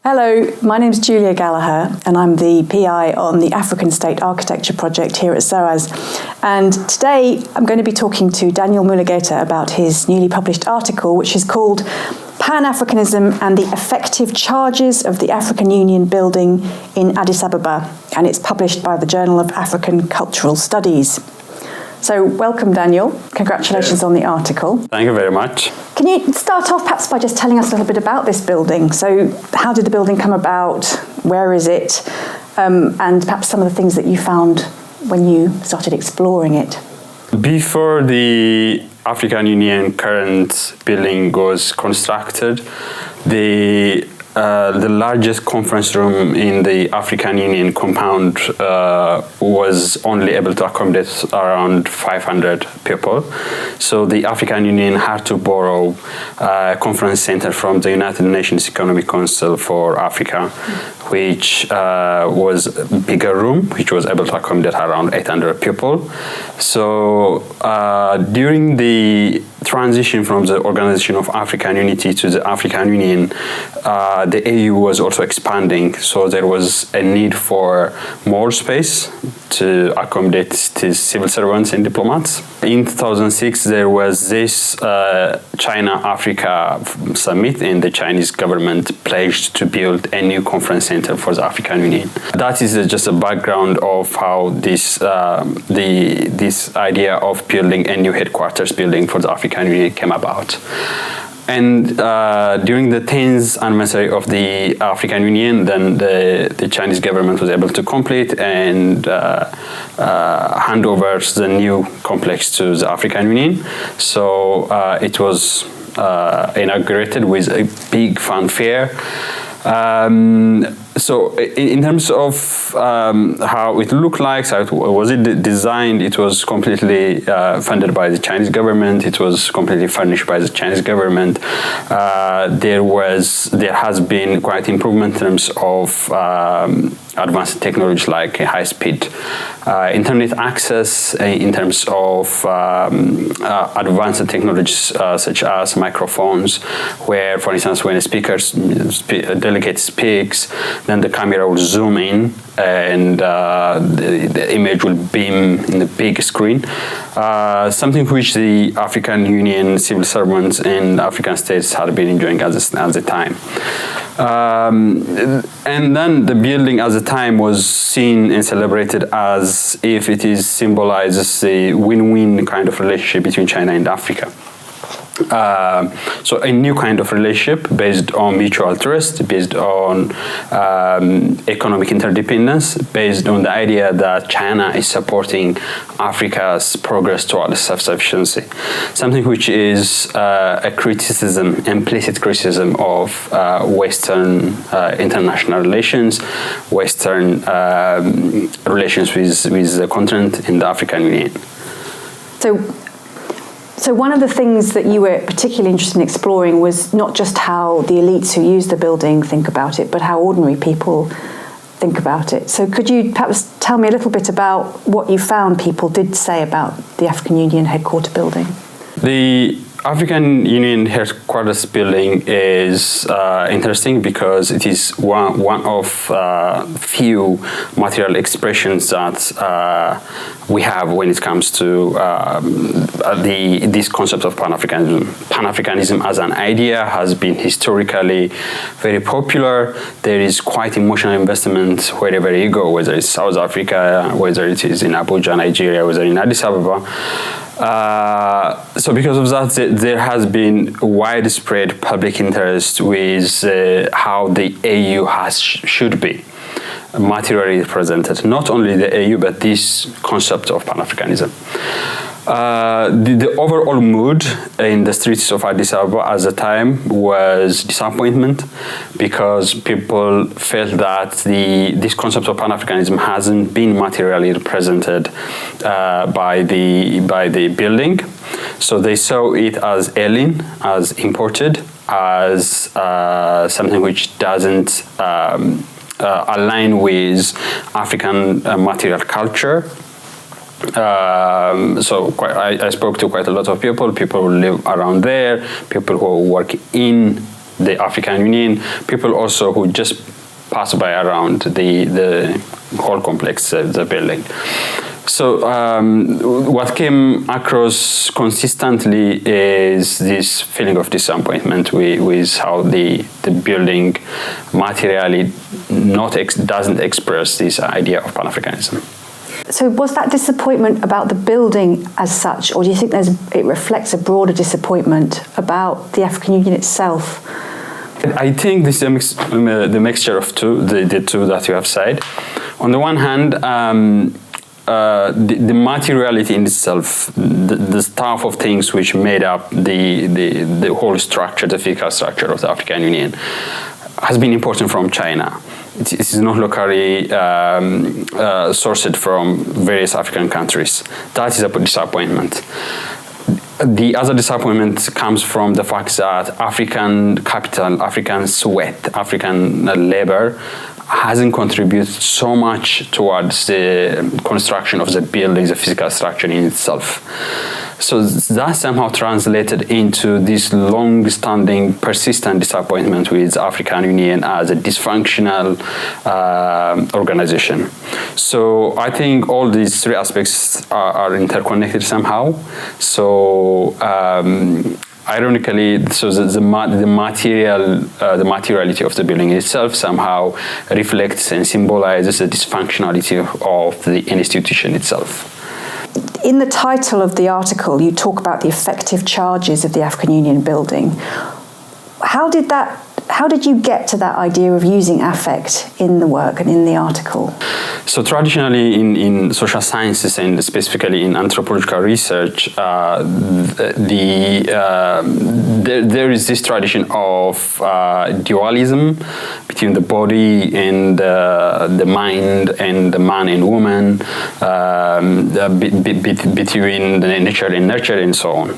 Hello, my name's Julia Gallagher and I'm the PI on the African State Architecture project here at SOAS. And today I'm going to be talking to Daniel Mulugeta about his newly published article, which is called Pan-Africanism and the Affective Charges of the African Union Building in Addis Ababa. And it's published by the Journal of African Cultural Studies. So welcome, Daniel. Congratulations on the article. Thank you very much. Can you start off perhaps by just telling us a little bit about this building? So how did the building come about? Where is it? And perhaps some of the things that you found when you started exploring it. Before the African Union current building was constructed, the largest conference room in the African Union compound was only able to accommodate around 500 people. So the African Union had to borrow a conference center from the United Nations Economic Council for Africa, which was a bigger room, which was able to accommodate around 800 people. So during the transition from the Organization of African Unity to the African Union, the AU was also expanding, so there was a need for more space to accommodate the civil servants and diplomats. In 2006, there was this China-Africa summit, and the Chinese government pledged to build a new conference center for the African Union. That is just a background of how this idea of building a new headquarters building for the African Union came about. And during the 10th anniversary of the African Union, then the Chinese government was able to complete and hand over the new complex to the African Union. So it was inaugurated with a big fanfare. So in terms of how it looked like, how it was designed, it was completely funded by the Chinese government. It was completely furnished by the Chinese government. There has been quite improvement in terms of advanced technology like high-speed internet access, in terms of advanced technologies such as microphones, where, for instance, when a delegate speaks, then the camera will zoom in and the image will beam in the big screen, something which the African Union civil servants and African states had been enjoying at the time. And then the building at the time was seen and celebrated as if it symbolizes a win-win kind of relationship between China and Africa. So a new kind of relationship based on mutual trust, based on economic interdependence, based on the idea that China is supporting Africa's progress towards self-sufficiency, something which is a criticism, implicit criticism of Western international relations, Western relations with the continent in the African Union. So one of the things that you were particularly interested in exploring was not just how the elites who use the building think about it, but how ordinary people think about it. So could you perhaps tell me a little bit about what you found people did say about the African Union headquarter building? The African Union headquarters building is interesting because it is one of few material expressions that we have when it comes to this concept of Pan-Africanism. Pan-Africanism as an idea has been historically very popular. There is quite emotional investment wherever you go, whether it's South Africa, whether it is in Abuja, Nigeria, whether in Addis Ababa. So because of that, there has been widespread public interest with how the AU should be materially represented. Not only the AU, but this concept of Pan-Africanism. The overall mood in the streets of Addis Ababa at the time was disappointment, because people felt that this concept of Pan-Africanism hasn't been materially represented by the building. So they saw it as alien, as imported, as something which doesn't align with African material culture. So I spoke to quite a lot of people who live around there, people who work in the African Union, people also who just pass by around the whole complex, the building. So what came across consistently is this feeling of disappointment with how the building materially doesn't express this idea of Pan-Africanism. So was that disappointment about the building as such, or do you think it reflects a broader disappointment about the African Union itself? I think this is the mixture of the two that you have said. On the one hand, the materiality in itself, the stuff of things which made up the whole structure, the physical structure of the African Union, has been imported from China. It is not locally sourced from various African countries. That is a disappointment. The other disappointment comes from the fact that African capital, African sweat, African labor hasn't contributed so much towards the construction of the building, the physical structure in itself. So that somehow translated into this long-standing, persistent disappointment with the African Union as a dysfunctional organization. So I think all these three aspects are interconnected somehow. So ironically, so the materiality of the building itself somehow reflects and symbolizes the dysfunctionality of the institution itself. In the title of the article, you talk about the effective charges of the African Union building. How did you get to that idea of using affect in the work and in the article? So traditionally in social sciences and specifically in anthropological research, there is this tradition of dualism between the body and the mind and the man and woman, between the nature and nurture and so on.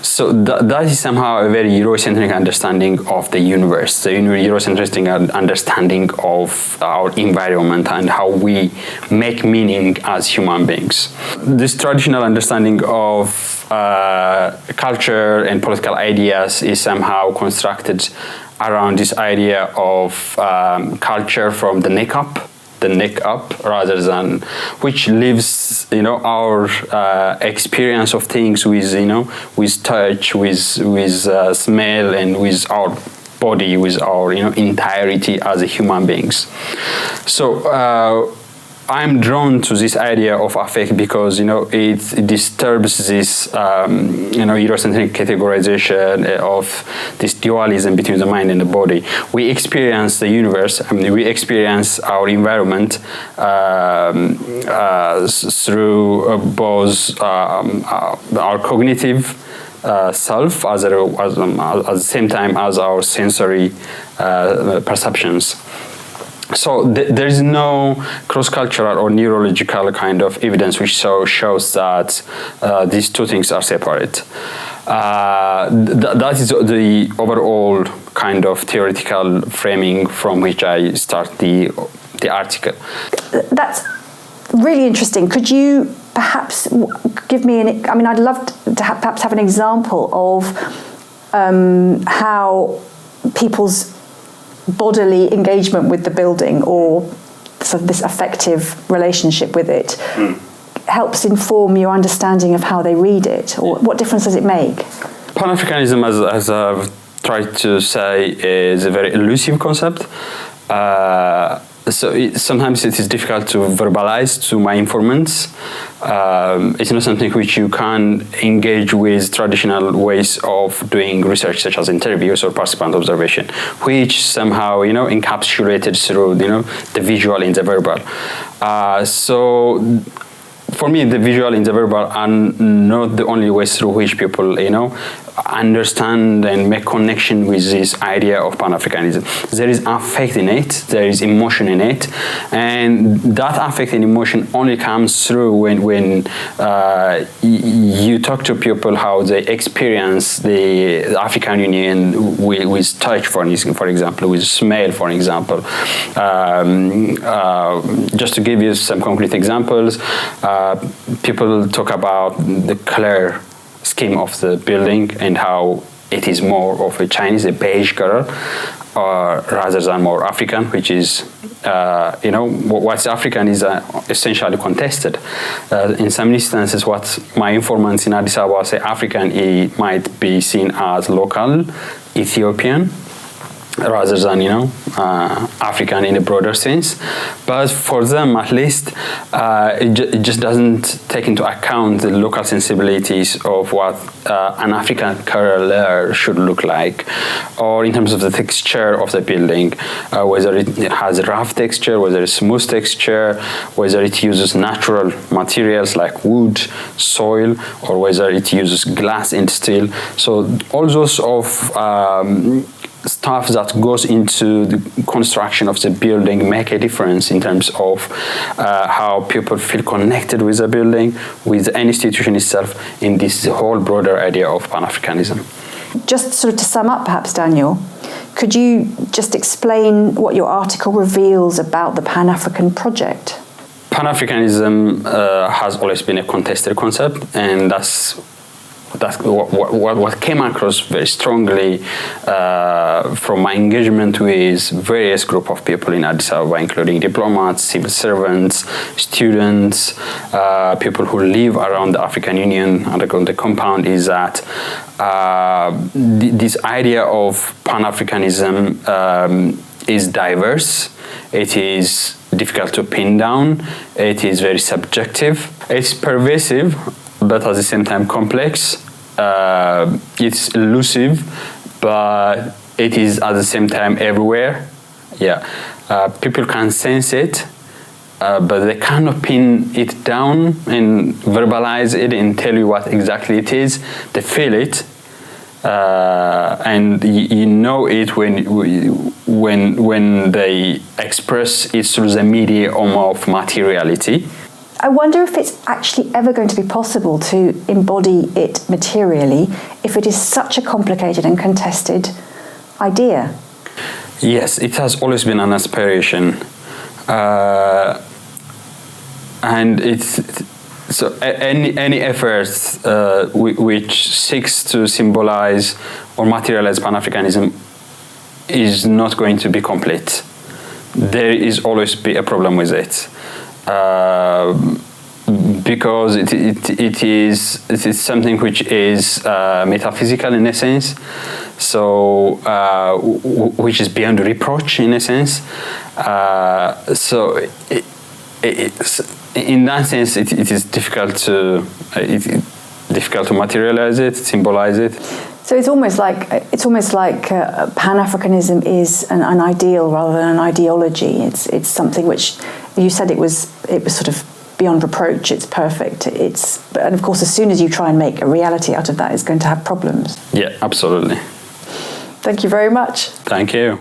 So that is somehow a very Eurocentric understanding of the universe, the Eurocentric understanding of our environment and how we make meaning as human beings. This traditional understanding of culture and political ideas is somehow constructed around this idea of culture from the neck up, rather than which lives, our experience of things with, with touch, with smell, and with our body, with our, entirety as a human beings. So I'm drawn to this idea of affect because, it disturbs this, Eurocentric categorization of this dualism between the mind and the body. We experience the universe, we experience our environment through both our cognitive self at the same time as our sensory perceptions. So there is no cross-cultural or neurological kind of evidence which shows that these two things are separate. That is the overall kind of theoretical framing from which I start the article. That's really interesting. Could you perhaps give me I'd love to perhaps have an example of how people's bodily engagement with the building or sort of this affective relationship with it helps inform your understanding of how they read it, or what difference does it make? Pan-Africanism, as I've tried to say, is a very elusive concept. Sometimes it is difficult to verbalize to my informants. It's not something which you can engage with traditional ways of doing research, such as interviews or participant observation, which somehow, encapsulated through, the visual and the verbal. So for me, the visual and the verbal are not the only ways through which people, understand and make connection with this idea of Pan-Africanism. There is affect in it, there is emotion in it, and that affect and emotion only comes through when you talk to people how they experience the African Union with touch, for example, with smell, for example. Just to give you some concrete examples, people talk about the color scheme of the building and how it is more of a Chinese, a beige color, rather than more African, which is, what's African is essentially contested. In some instances, what my informants in Addis Ababa say African, it might be seen as local Ethiopian, rather than African in a broader sense. But for them, at least, it just doesn't take into account the local sensibilities of what an African color layer should look like, or in terms of the texture of the building, whether it has a rough texture, whether it's smooth texture, whether it uses natural materials like wood, soil, or whether it uses glass and steel. So all those of stuff that goes into the construction of the building make a difference in terms of how people feel connected with the building, with the institution itself, in this whole broader idea of Pan-Africanism. Just sort of to sum up, perhaps, Daniel, could you just explain what your article reveals about the Pan-African project? Pan-Africanism has always been a contested concept, and that's what came across very strongly from my engagement with various group of people in Addis Ababa, including diplomats, civil servants, students, people who live around the African Union underground the compound, is that this idea of Pan-Africanism is diverse. It is difficult to pin down. It is very subjective. It's pervasive, but at the same time complex. It's elusive, but it is at the same time everywhere. People can sense it, but they cannot pin it down and verbalize it and tell you what exactly it is. They feel it, and you know it when they express it through the medium of materiality. I wonder if it's actually ever going to be possible to embody it materially if it is such a complicated and contested idea. Yes, it has always been an aspiration. And it's so any effort which seeks to symbolize or materialize Pan-Africanism is not going to be complete. There is always be a problem with it. Because it is something which is metaphysical in a sense, so which is beyond reproach in a sense. So in that sense, it is difficult to materialize it, symbolize it. So it's almost like Pan-Africanism is an ideal rather than an ideology. It's something which you said it was sort of beyond reproach. It's perfect. And of course, as soon as you try and make a reality out of that, it's going to have problems. Yeah, absolutely. Thank you very much. Thank you.